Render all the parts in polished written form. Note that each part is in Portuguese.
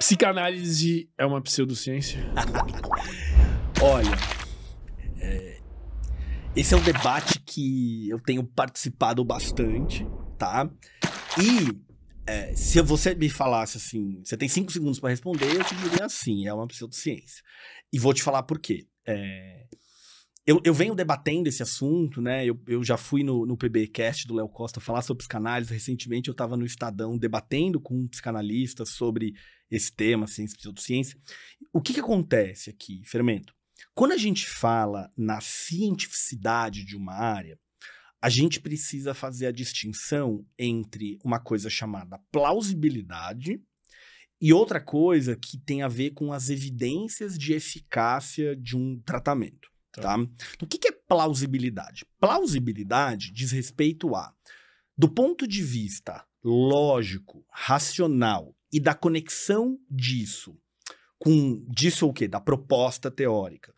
Psicanálise é uma pseudociência? Olha, esse é um debate que eu tenho participado bastante, tá? E se você me falasse assim, você tem 5 segundos para responder, eu te diria assim, é uma pseudociência. E vou te falar por quê. Eu venho debatendo esse assunto, né? Eu já fui no PBcast do Léo Costa falar sobre psicanálise. Recentemente eu estava no Estadão debatendo com um psicanalista sobre esse tema, ciência e pseudociência. O que acontece aqui, Fermento? Quando a gente fala na cientificidade de uma área, a gente precisa fazer a distinção entre uma coisa chamada plausibilidade e outra coisa que tem a ver com as evidências de eficácia de um tratamento. Tá? Então, o que é plausibilidade? Plausibilidade diz respeito a, do ponto de vista lógico, racional e da conexão disso ou o quê? Da proposta teórica,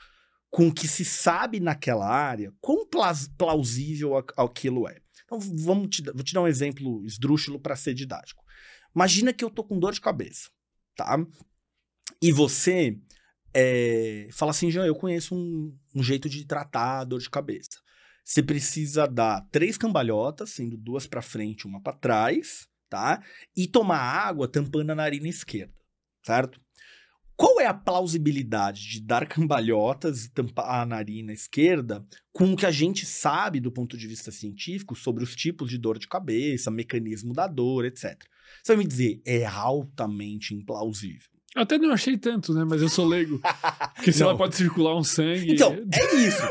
com o que se sabe naquela área, quão plausível aquilo é. Então, vou te dar um exemplo esdrúxulo para ser didático. Imagina que eu tô com dor de cabeça, tá? E você fala assim, Jean, eu conheço um jeito de tratar a dor de cabeça. Você precisa dar 3 cambalhotas, sendo 2 para frente e 1 para trás, tá? E tomar água tampando a narina esquerda, certo? Qual é a plausibilidade de dar cambalhotas e tampar a narina esquerda com o que a gente sabe do ponto de vista científico sobre os tipos de dor de cabeça, mecanismo da dor, etc. Você vai me dizer, é altamente implausível. Eu até não achei tanto, né? Mas eu sou leigo. Porque se ela pode circular um sangue... Então, é isso.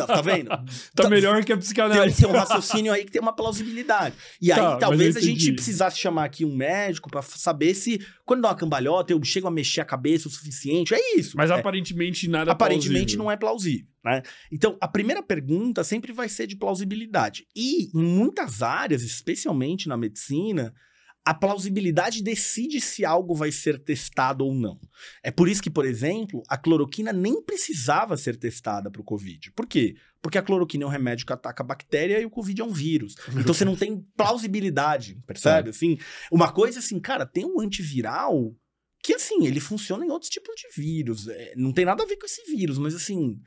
Tá vendo? Tá melhor que a psicanálise. Tem um raciocínio aí que tem uma plausibilidade. E aí, talvez a gente precisasse chamar aqui um médico pra saber se, quando dá uma cambalhota, eu chego a mexer a cabeça o suficiente. É isso. Mas aparentemente nada aparentemente plausível. Não é plausível, né? Então, a primeira pergunta sempre vai ser de plausibilidade. E em muitas áreas, especialmente na medicina, a plausibilidade decide se algo vai ser testado ou não. É por isso que, por exemplo, a cloroquina nem precisava ser testada para o Covid. Por quê? Porque a cloroquina é um remédio que ataca a bactéria e o Covid é um vírus. Então você não tem plausibilidade, percebe? Assim, uma coisa assim, cara, tem um antiviral que, assim, ele funciona em outros tipos de vírus. Não tem nada a ver com esse vírus, mas assim...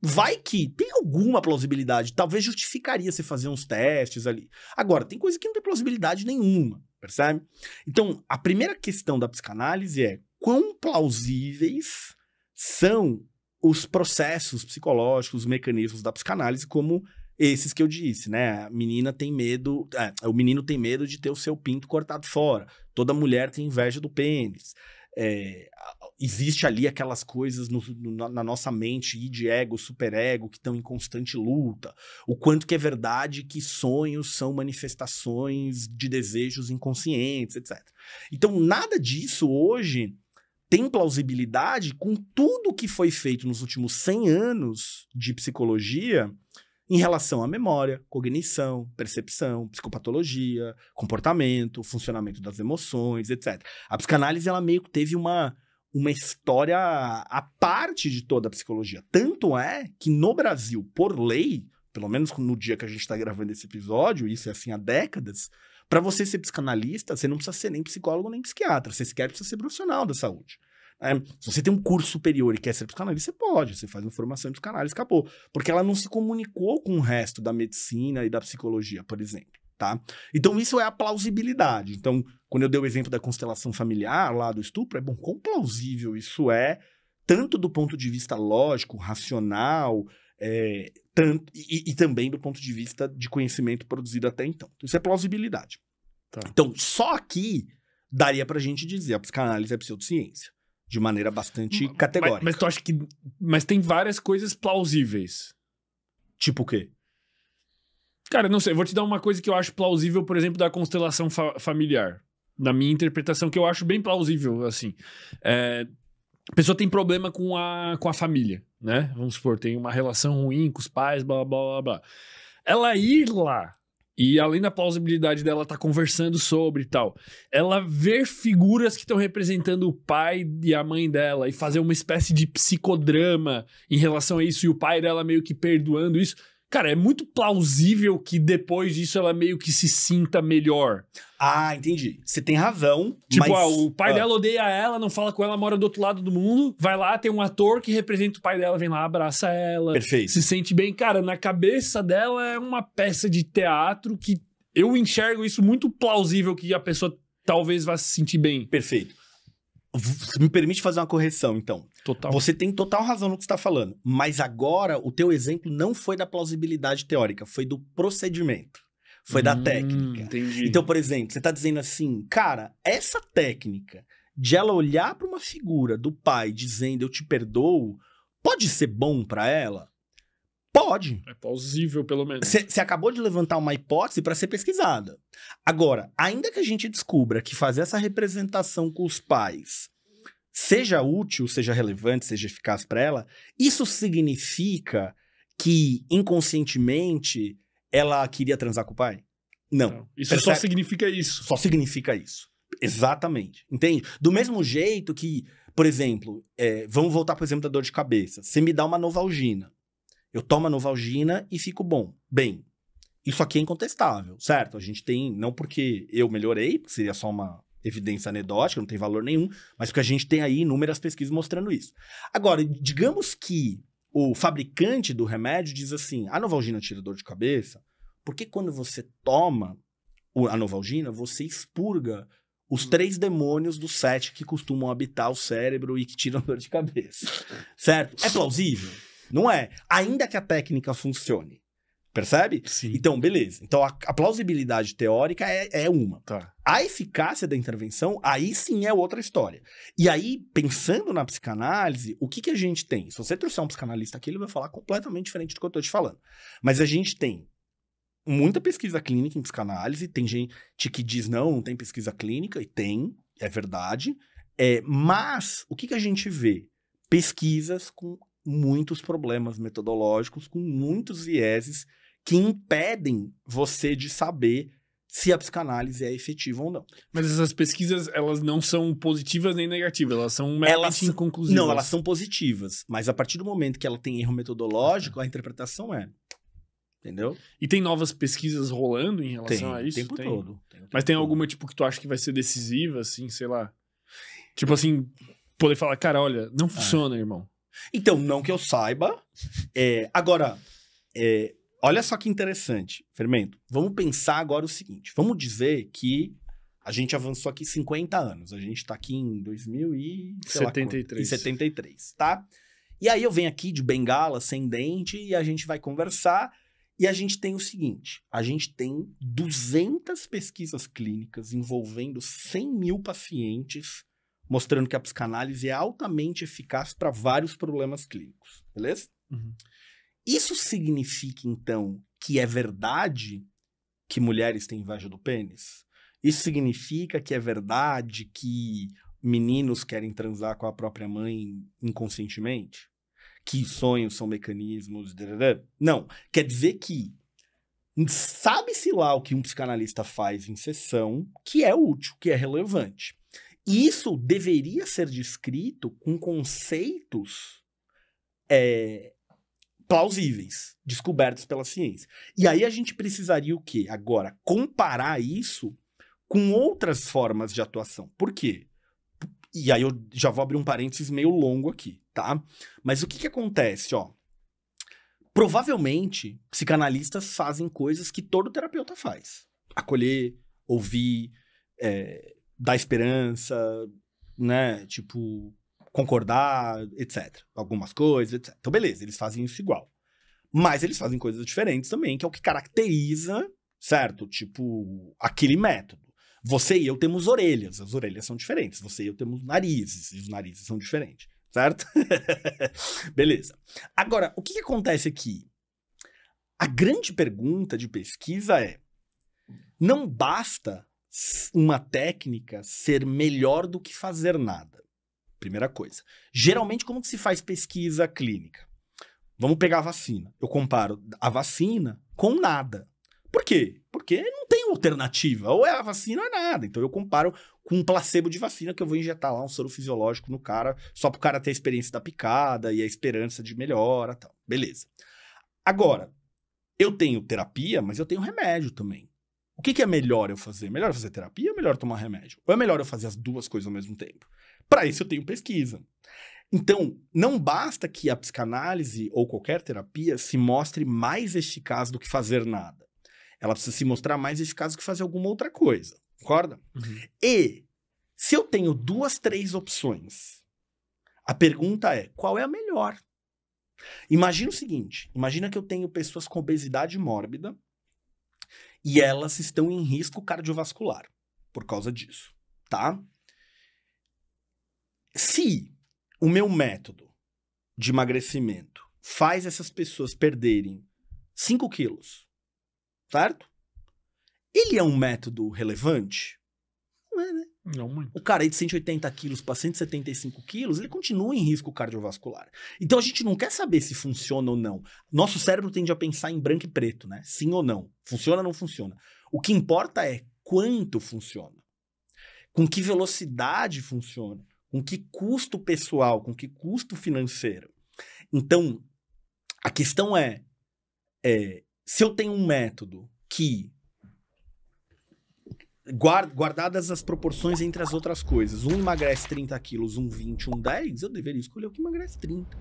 Vai que tem alguma plausibilidade, talvez justificaria você fazer uns testes ali. Agora, tem coisa que não tem plausibilidade nenhuma, percebe? Então, a primeira questão da psicanálise é quão plausíveis são os processos psicológicos, os mecanismos da psicanálise, como esses que eu disse, né? A menina tem medo, o menino tem medo de ter o seu pinto cortado fora, toda mulher tem inveja do pênis. Existe ali aquelas coisas na nossa mente, id, ego, superego, que estão em constante luta. O quanto que é verdade que sonhos são manifestações de desejos inconscientes, etc. Então, nada disso hoje tem plausibilidade com tudo que foi feito nos últimos 100 anos de psicologia em relação à memória, cognição, percepção, psicopatologia, comportamento, funcionamento das emoções, etc. A psicanálise, ela meio que teve uma história à parte de toda a psicologia. Tanto é que no Brasil, por lei, pelo menos no dia que a gente está gravando esse episódio, isso é assim há décadas, para você ser psicanalista, você não precisa ser nem psicólogo nem psiquiatra, você sequer precisa ser profissional da saúde. Se você tem um curso superior e quer ser psicanalista, você pode, você faz uma formação em psicanálise, acabou. Porque ela não se comunicou com o resto da medicina e da psicologia, por exemplo, tá? Então isso é a plausibilidade. Então, quando eu dei o exemplo da constelação familiar lá do estupro, quão plausível isso é, tanto do ponto de vista lógico, racional, e também do ponto de vista de conhecimento produzido até então. Isso é plausibilidade. Tá. Então, só aqui daria pra gente dizer a psicanálise é pseudociência. De maneira bastante categórica. Mas tu acha que... Mas tem várias coisas plausíveis. Tipo o quê? Cara, não sei. Eu vou te dar uma coisa que eu acho plausível, por exemplo, da constelação familiar. Na minha interpretação, que eu acho bem plausível, assim. A pessoa tem problema com a família, né? Vamos supor, tem uma relação ruim com os pais, blá, blá, blá, blá. Ela ir lá, e além da plausibilidade dela estar conversando sobre e tal, ela ver figuras que estão representando o pai e a mãe dela e fazer uma espécie de psicodrama em relação a isso, e o pai dela meio que perdoando isso. Cara, é muito plausível que depois disso ela meio que se sinta melhor. Ah, entendi. Você tem razão, Tipo, mas... o pai dela odeia ela, não fala com ela, mora do outro lado do mundo. Vai lá, tem um ator que representa o pai dela, vem lá, abraça ela. Perfeito. Se sente bem. Cara, na cabeça dela é uma peça de teatro que eu enxergo isso muito plausível que a pessoa talvez vá se sentir bem. Perfeito. Você me permite fazer uma correção, então. Total. Você tem total razão no que você está falando. Mas agora, o teu exemplo não foi da plausibilidade teórica, foi do procedimento. Foi da técnica. Entendi. Então, por exemplo, você está dizendo assim, cara, essa técnica de ela olhar para uma figura do pai dizendo eu te perdoo, pode ser bom para ela? Pode. É plausível, pelo menos. Você acabou de levantar uma hipótese para ser pesquisada. Agora, ainda que a gente descubra que fazer essa representação com os pais seja útil, seja relevante, seja eficaz para ela, isso significa que inconscientemente ela queria transar com o pai? Não. Isso Percebe? só significa isso. Só significa isso. Exatamente. Entende? Do mesmo jeito que, por exemplo, vamos voltar para o exemplo da dor de cabeça. Você me dá uma Novalgina. Eu tomo a Novalgina e fico bom. Bem, isso aqui é incontestável, certo? A gente tem, não porque eu melhorei, porque seria só uma evidência anedótica, não tem valor nenhum, mas porque a gente tem aí inúmeras pesquisas mostrando isso. Agora, digamos que o fabricante do remédio diz assim, a Novalgina tira dor de cabeça, porque quando você toma a Novalgina, você expurga os 3 demônios do 7 que costumam habitar o cérebro e que tiram dor de cabeça, certo? É plausível? Não é. Ainda que a técnica funcione. Percebe? Sim. Então, beleza. Então, a plausibilidade teórica é uma. Tá. A eficácia da intervenção, aí sim é outra história. E aí, pensando na psicanálise, o que a gente tem? Se você trouxer um psicanalista aqui, ele vai falar completamente diferente do que eu tô te falando. Mas a gente tem muita pesquisa clínica em psicanálise, tem gente que diz não tem pesquisa clínica, e tem, é verdade. Mas, o que a gente vê? Pesquisas com muitos problemas metodológicos, com muitos vieses que impedem você de saber se a psicanálise é efetiva ou não. Mas essas pesquisas, elas não são positivas nem negativas, elas são meramente inconclusivas. Não, elas são positivas, mas a partir do momento que ela tem erro metodológico, a interpretação é. Entendeu? E tem novas pesquisas rolando em relação a isso? Tem o tempo todo. Mas tem alguma, tipo, que tu acha que vai ser decisiva, assim, sei lá? Tipo assim, poder falar, cara, olha, não funciona, irmão. Então, não que eu saiba. Agora, olha só que interessante, Fermento. Vamos pensar agora o seguinte. Vamos dizer que a gente avançou aqui 50 anos. A gente tá aqui em 2073, tá? E aí eu venho aqui de bengala, sem dente, e a gente vai conversar. E a gente tem o seguinte. A gente tem 200 pesquisas clínicas envolvendo 100 mil pacientes, mostrando que a psicanálise é altamente eficaz para vários problemas clínicos, beleza? Uhum. Isso significa, então, que é verdade que mulheres têm inveja do pênis? Isso significa que é verdade que meninos querem transar com a própria mãe inconscientemente? Que sonhos são mecanismos... Não, quer dizer que sabe-se lá o que um psicanalista faz em sessão que é útil, que é relevante. E isso deveria ser descrito com conceitos plausíveis, descobertos pela ciência. E aí a gente precisaria o quê? Agora, comparar isso com outras formas de atuação. Por quê? E aí eu já vou abrir um parênteses meio longo aqui, tá? Mas o que acontece, ó? Provavelmente, psicanalistas fazem coisas que todo terapeuta faz. Acolher, ouvir, dar esperança, né? Tipo, concordar, etc. Algumas coisas, etc. Então, beleza, eles fazem isso igual. Mas eles fazem coisas diferentes também, que é o que caracteriza, certo? Tipo, aquele método. Você e eu temos orelhas, as orelhas são diferentes. Você e eu temos narizes, e os narizes são diferentes, certo? Beleza. Agora, o que acontece aqui? A grande pergunta de pesquisa é: não basta uma técnica ser melhor do que fazer nada. Primeira coisa. Geralmente, como que se faz pesquisa clínica? Vamos pegar a vacina. Eu comparo a vacina com nada. Por quê? Porque não tem alternativa. Ou é a vacina ou é nada. Então eu comparo com um placebo de vacina que eu vou injetar lá um soro fisiológico no cara, só pro cara ter a experiência da picada e a esperança de melhora e tal. Beleza. Agora, Eu tenho terapia, mas eu tenho remédio também. O que é melhor eu fazer? Melhor eu fazer terapia ou melhor tomar remédio? Ou é melhor eu fazer as duas coisas ao mesmo tempo? Para isso eu tenho pesquisa. Então, não basta que a psicanálise ou qualquer terapia se mostre mais eficaz do que fazer nada. Ela precisa se mostrar mais eficaz do que fazer alguma outra coisa. Concorda? Uhum. E se eu tenho 2, 3 opções, a pergunta é, qual é a melhor? Imagina o seguinte, imagina que eu tenho pessoas com obesidade mórbida e elas estão em risco cardiovascular por causa disso, tá? Se o meu método de emagrecimento faz essas pessoas perderem 5 quilos, certo? Ele é um método relevante? Não é, né? Não muito. O cara aí de 180 quilos para 175 quilos, ele continua em risco cardiovascular. Então a gente não quer saber se funciona ou não. Nosso cérebro tende a pensar em branco e preto, né? Sim ou não. Funciona ou não funciona. O que importa é quanto funciona. Com que velocidade funciona. Com que custo pessoal, com que custo financeiro. Então, a questão é se eu tenho um método que, guardadas as proporções entre as outras coisas, um emagrece 30 quilos, um 20, um 10, eu deveria escolher o que emagrece 30.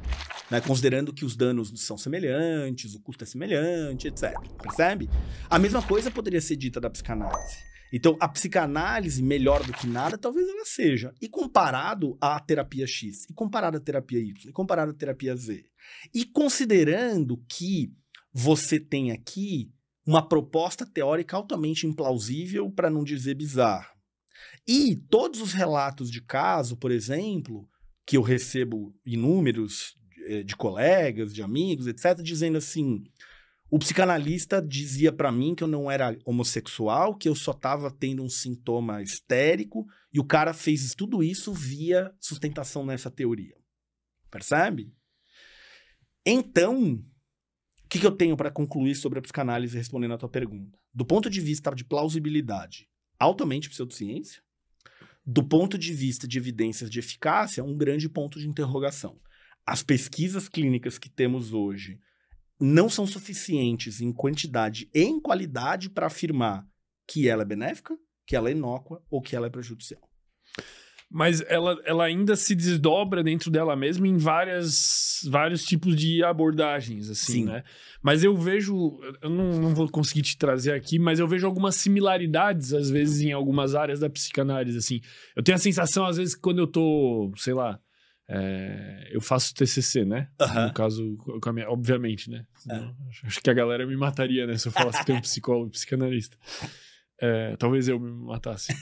Né? Considerando que os danos são semelhantes, o custo é semelhante, etc. Percebe? A mesma coisa poderia ser dita da psicanálise. Então, a psicanálise, melhor do que nada, talvez ela seja. E comparado à terapia X, e comparado à terapia Y, e comparado à terapia Z. E considerando que você tem aqui uma proposta teórica altamente implausível, para não dizer bizarra. E todos os relatos de caso, por exemplo, que eu recebo inúmeros de colegas, de amigos, etc., dizendo assim, o psicanalista dizia para mim que eu não era homossexual, que eu só estava tendo um sintoma histérico, e o cara fez tudo isso via sustentação nessa teoria. Percebe? Então, o que eu tenho para concluir sobre a psicanálise respondendo a tua pergunta? Do ponto de vista de plausibilidade, altamente pseudociência. Do ponto de vista de evidências de eficácia, um grande ponto de interrogação. As pesquisas clínicas que temos hoje não são suficientes em quantidade e em qualidade para afirmar que ela é benéfica, que ela é inócua ou que ela é prejudicial. Mas ela ainda se desdobra dentro dela mesma em vários tipos de abordagens, assim, Sim. né? Mas eu vejo, eu não vou conseguir te trazer aqui, mas eu vejo algumas similaridades, às vezes, em algumas áreas da psicanálise, assim. Eu tenho a sensação, às vezes, que quando eu tô, sei lá, eu faço TCC, né? No caso, com a minha, obviamente, né? Acho que a galera me mataria, né? Se eu falasse que tem um psicólogo, psicanalista. Talvez eu me matasse.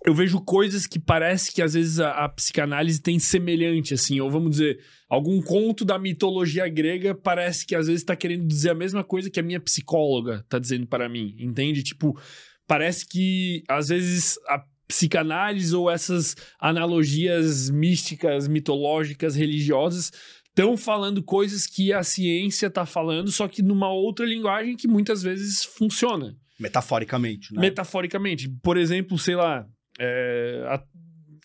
Eu vejo coisas que parece que às vezes a psicanálise tem semelhante, assim, ou vamos dizer, algum conto da mitologia grega parece que às vezes tá querendo dizer a mesma coisa que a minha psicóloga tá dizendo para mim, entende? Tipo, parece que às vezes a psicanálise ou essas analogias místicas, mitológicas, religiosas estão falando coisas que a ciência tá falando, só que numa outra linguagem que muitas vezes funciona. Metaforicamente, né? Metaforicamente. Por exemplo, sei lá,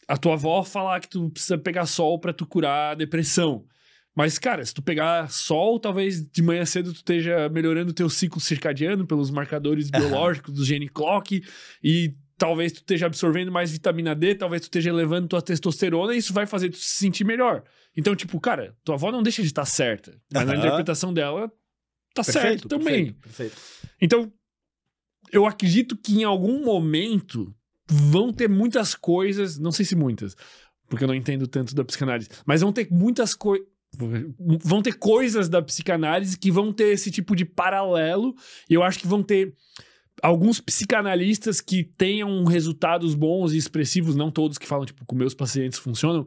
a tua avó falar que tu precisa pegar sol pra tu curar a depressão. Mas, cara, se tu pegar sol, talvez de manhã cedo tu esteja melhorando o teu ciclo circadiano pelos marcadores biológicos do gene clock e talvez tu esteja absorvendo mais vitamina D, talvez tu esteja elevando tua testosterona e isso vai fazer tu se sentir melhor. Então, tipo, cara, tua avó não deixa de estar certa, mas na interpretação dela tá certo também. Perfeito. Então, eu acredito que em algum momento vão ter muitas coisas, não sei se muitas, porque eu não entendo tanto da psicanálise, mas vão ter muitas coisas, vão ter coisas da psicanálise que vão ter esse tipo de paralelo, e eu acho que vão ter alguns psicanalistas que tenham resultados bons e expressivos, não todos que falam, tipo, com meus pacientes funcionam,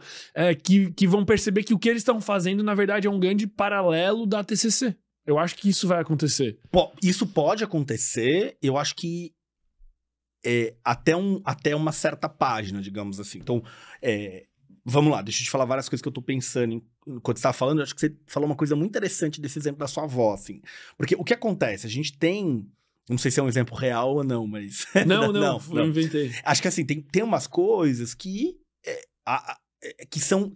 que vão perceber que o que eles estão fazendo, na verdade, é um grande paralelo da TCC. Eu acho que isso vai acontecer. Isso pode acontecer, eu acho que até uma certa página, digamos assim. Então, vamos lá, deixa eu te falar várias coisas que eu tô pensando enquanto você estava falando. Eu acho que você falou uma coisa muito interessante desse exemplo da sua avó, assim. Porque o que acontece? A gente tem... Não sei se é um exemplo real ou não, mas... Não, eu inventei. Acho que assim, tem umas coisas que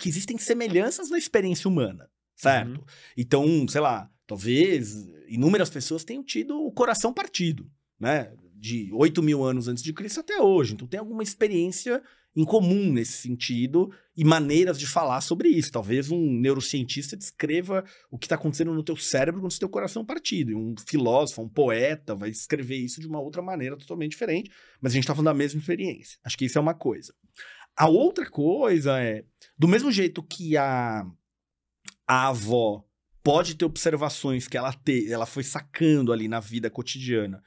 existem semelhanças na experiência humana, certo? Então, sei lá, talvez inúmeras pessoas tenham tido o coração partido, né? De 8.000 anos antes de Cristo até hoje. Então tem alguma experiência em comum nesse sentido e maneiras de falar sobre isso. Talvez um neurocientista descreva o que está acontecendo no teu cérebro quando você tem o coração partido. E um filósofo, um poeta vai escrever isso de uma outra maneira totalmente diferente, mas a gente está falando da mesma experiência. Acho que isso é uma coisa. A outra coisa é, do mesmo jeito que a avó pode ter observações que ela foi sacando ali na vida cotidiana,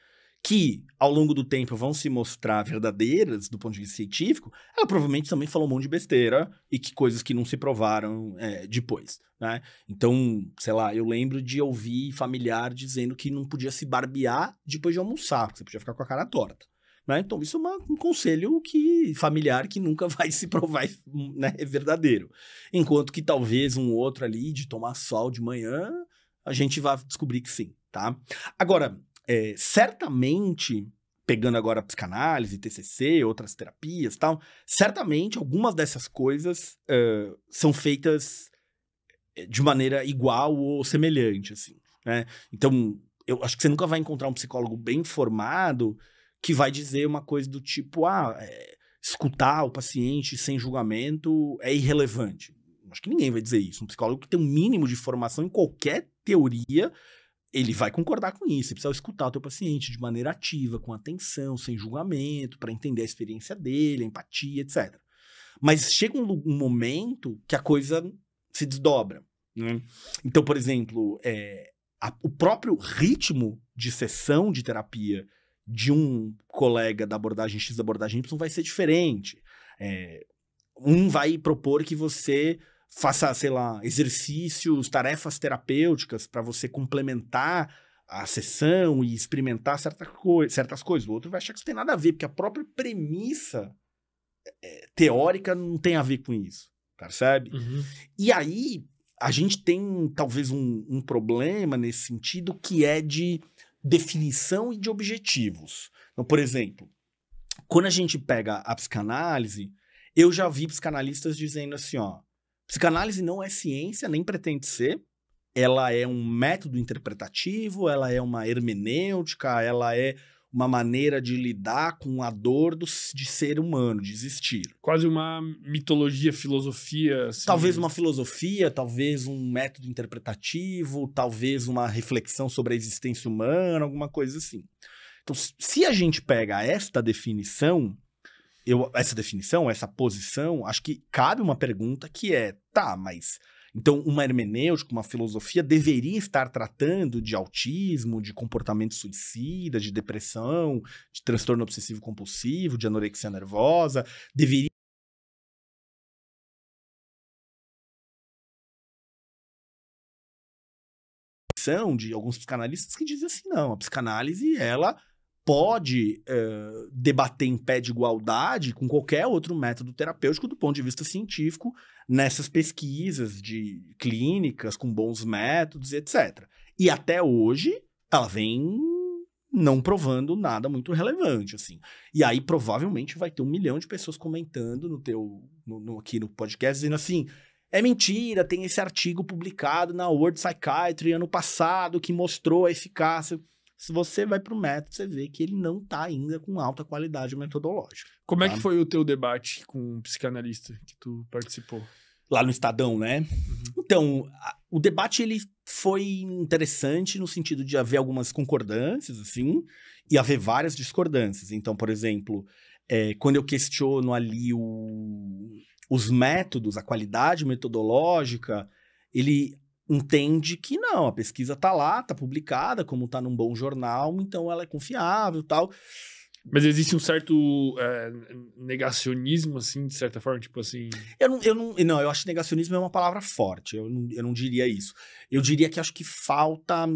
que, ao longo do tempo, vão se mostrar verdadeiras do ponto de vista científico, ela provavelmente também falou um monte de besteira e que coisas que não se provaram depois, né? Então, sei lá, eu lembro de ouvir familiar dizendo que não podia se barbear depois de almoçar, porque você podia ficar com a cara torta, né? Então, isso é um conselho familiar que nunca vai se provar, né, verdadeiro. Enquanto que talvez um outro ali de tomar sol de manhã, a gente vai descobrir que sim, tá? Agora, certamente, pegando agora psicanálise, TCC, outras terapias e tal, certamente algumas dessas coisas são feitas de maneira igual ou semelhante, assim, né? Então, eu acho que você nunca vai encontrar um psicólogo bem formado que vai dizer uma coisa do tipo, escutar o paciente sem julgamento é irrelevante. Acho que ninguém vai dizer isso. Um psicólogo que tem um mínimo de formação em qualquer teoria, ele vai concordar com isso. Você precisa escutar o teu paciente de maneira ativa, com atenção, sem julgamento, para entender a experiência dele, a empatia, etc. Mas chega um momento que a coisa se desdobra, né? Então, por exemplo, o próprio ritmo de sessão de terapia de um colega da abordagem X, da abordagem Y, vai ser diferente. Um vai propor que você faça, sei lá, exercícios, tarefas terapêuticas para você complementar a sessão e experimentar certas coisas. O outro vai achar que isso tem nada a ver, porque a própria premissa teórica não tem a ver com isso, percebe? E aí, a gente tem talvez um problema nesse sentido que é de definição e de objetivos. Então, por exemplo, quando a gente pega a psicanálise, eu já vi psicanalistas dizendo assim, psicanálise não é ciência, nem pretende ser. Ela é um método interpretativo, ela é uma hermenêutica, ela é uma maneira de lidar com a dor de ser humano, de existir. Quase uma mitologia, filosofia. Assim. Talvez uma filosofia, talvez um método interpretativo, talvez uma reflexão sobre a existência humana, alguma coisa assim. Então, se a gente pega essa definição, essa posição, acho que cabe uma pergunta que é, mas então uma hermenêutica, uma filosofia deveria estar tratando de autismo, de comportamento suicida, de depressão, de transtorno obsessivo compulsivo, de anorexia nervosa, deveria de alguns psicanalistas que dizem assim, não, a psicanálise, ela pode debater em pé de igualdade com qualquer outro método terapêutico do ponto de vista científico nessas pesquisas de clínicas com bons métodos, etc. E até hoje, ela vem não provando nada muito relevante, assim. E aí, provavelmente, vai ter 1 milhão de pessoas comentando aqui no podcast, dizendo assim, é mentira, tem esse artigo publicado na World Psychiatry ano passado que mostrou a eficácia. Se você vai para o método, você vê que ele não está ainda com alta qualidade metodológica. Como é que foi o teu debate com um psicanalista que tu participou? Lá no Estadão, né? Então, o debate ele foi interessante no sentido de haver algumas concordâncias, assim, e haver várias discordâncias. Então, por exemplo, quando eu questiono ali os métodos, a qualidade metodológica, ele entende que não, a pesquisa tá lá, tá publicada, como tá num bom jornal, então ela é confiável e tal. Mas existe um certo negacionismo, assim, de certa forma, tipo assim... Eu acho que negacionismo é uma palavra forte, eu não diria isso. Eu diria que acho que falta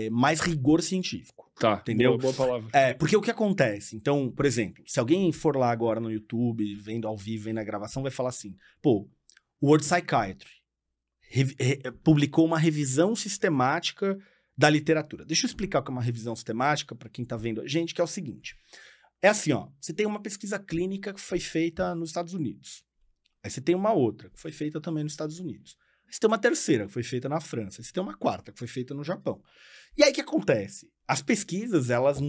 mais rigor científico. Tá, entendeu? Boa palavra. Porque o que acontece? Então, por exemplo, se alguém for lá agora no YouTube, vendo ao vivo, vendo a gravação, vai falar assim, o World Psychiatry publicou uma revisão sistemática da literatura. Deixa eu explicar o que é uma revisão sistemática para quem está vendo a gente, que é o seguinte. É assim, você tem uma pesquisa clínica que foi feita nos Estados Unidos. Aí você tem uma outra que foi feita também nos Estados Unidos. Você tem uma terceira, que foi feita na França. Você tem uma quarta, que foi feita no Japão. E aí, o que acontece? As pesquisas, elas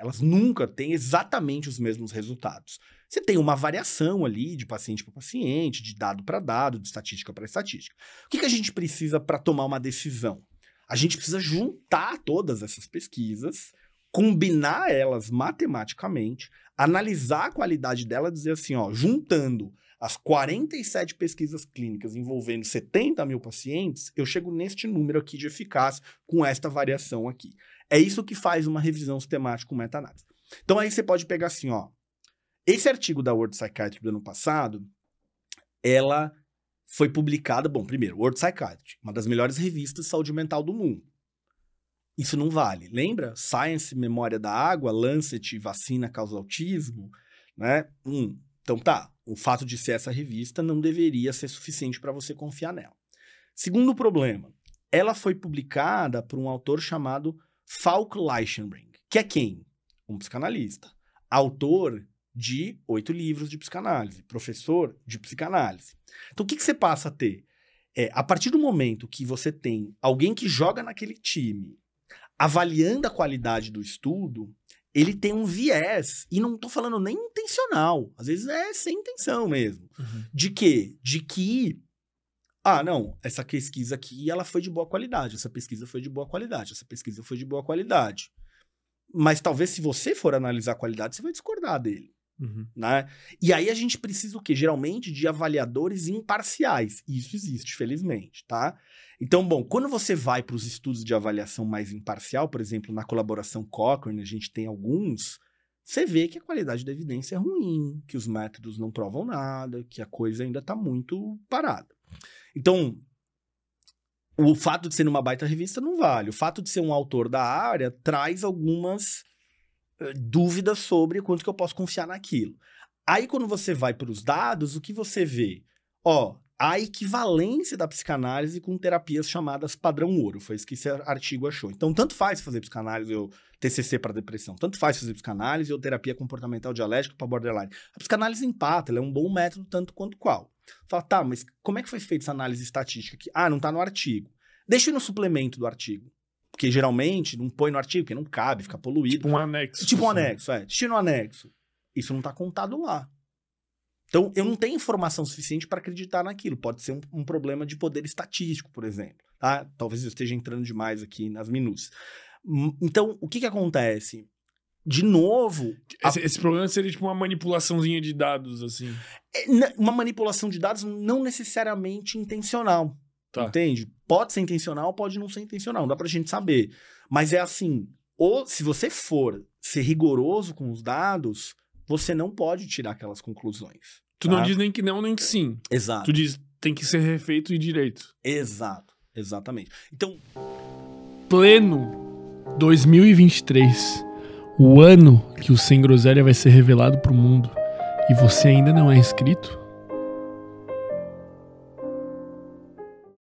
elas nunca têm exatamente os mesmos resultados. Você tem uma variação ali de paciente para paciente, de dado para dado, de estatística para estatística. O que a gente precisa para tomar uma decisão? A gente precisa juntar todas essas pesquisas, combinar elas matematicamente, analisar a qualidade dela e dizer assim, ó, juntando as 47 pesquisas clínicas envolvendo 70 mil pacientes, eu chego neste número aqui de eficácia com esta variação aqui. É isso que faz uma revisão sistemática com meta-análise. Então aí você pode pegar assim, ó, esse artigo da World Psychiatry do ano passado, ela foi publicada, bom, primeiro, World Psychiatry, uma das melhores revistas de saúde mental do mundo. Isso não vale. Lembra? Science, Memória da Água, Lancet, Vacina causa autismo, né? Então tá, o fato de ser essa revista não deveria ser suficiente para você confiar nela. Segundo problema, ela foi publicada por um autor chamado Falk Leichenbring, que é quem? Um psicanalista, autor de 8 livros de psicanálise, professor de psicanálise. Então o que você passa a ter? A partir do momento que você tem alguém que joga naquele time, avaliando a qualidade do estudo, ele tem um viés, e não estou falando nem intencional, às vezes é sem intenção mesmo. Uhum. De quê? De que, não, essa pesquisa aqui, ela foi de boa qualidade, essa pesquisa foi de boa qualidade, essa pesquisa foi de boa qualidade. Mas talvez se você for analisar a qualidade, você vai discordar dele. Uhum. Né? E aí a gente precisa o quê? Geralmente de avaliadores imparciais. E isso existe, felizmente, tá? Então, bom, quando você vai para os estudos de avaliação mais imparcial, por exemplo, na colaboração Cochrane, a gente tem alguns, você vê que a qualidade da evidência é ruim, que os métodos não provam nada, que a coisa ainda está muito parada. Então, o fato de ser uma baita revista não vale. O fato de ser um autor da área traz algumas dúvidas sobre quanto que eu posso confiar naquilo. Aí, quando você vai para os dados, o que você vê? A equivalência da psicanálise com terapias chamadas padrão ouro. Foi isso que esse artigo achou. Então, tanto faz fazer psicanálise ou TCC para depressão, tanto faz fazer psicanálise ou terapia comportamental dialética para borderline. A psicanálise empata, ela é um bom método tanto quanto qual. Fala, tá, mas como é que foi feita essa análise estatística aqui? Não tá no artigo. Deixa eu ir no suplemento do artigo. Porque geralmente não põe no artigo, porque não cabe, fica poluído. Tipo um anexo. Tipo um anexo, Deixa eu ir no anexo. Isso não tá contado lá. Então, eu não tenho informação suficiente para acreditar naquilo. Pode ser um problema de poder estatístico, por exemplo. Tá? Talvez eu esteja entrando demais aqui nas minúcias. Então, o que acontece? De novo... Esse problema seria tipo uma manipulaçãozinha de dados, assim. Uma manipulação de dados não necessariamente intencional. Tá. Entende? Pode ser intencional, pode não ser intencional. Não dá pra gente saber. Mas é assim, se você for ser rigoroso com os dados, você não pode tirar aquelas conclusões. Tu não diz nem que não, nem que sim. Exato. Tu diz tem que ser refeito e direito. Exato. Exatamente. Então... Pleno 2023. O ano que o Sem Groselha vai ser revelado pro mundo. E você ainda não é inscrito?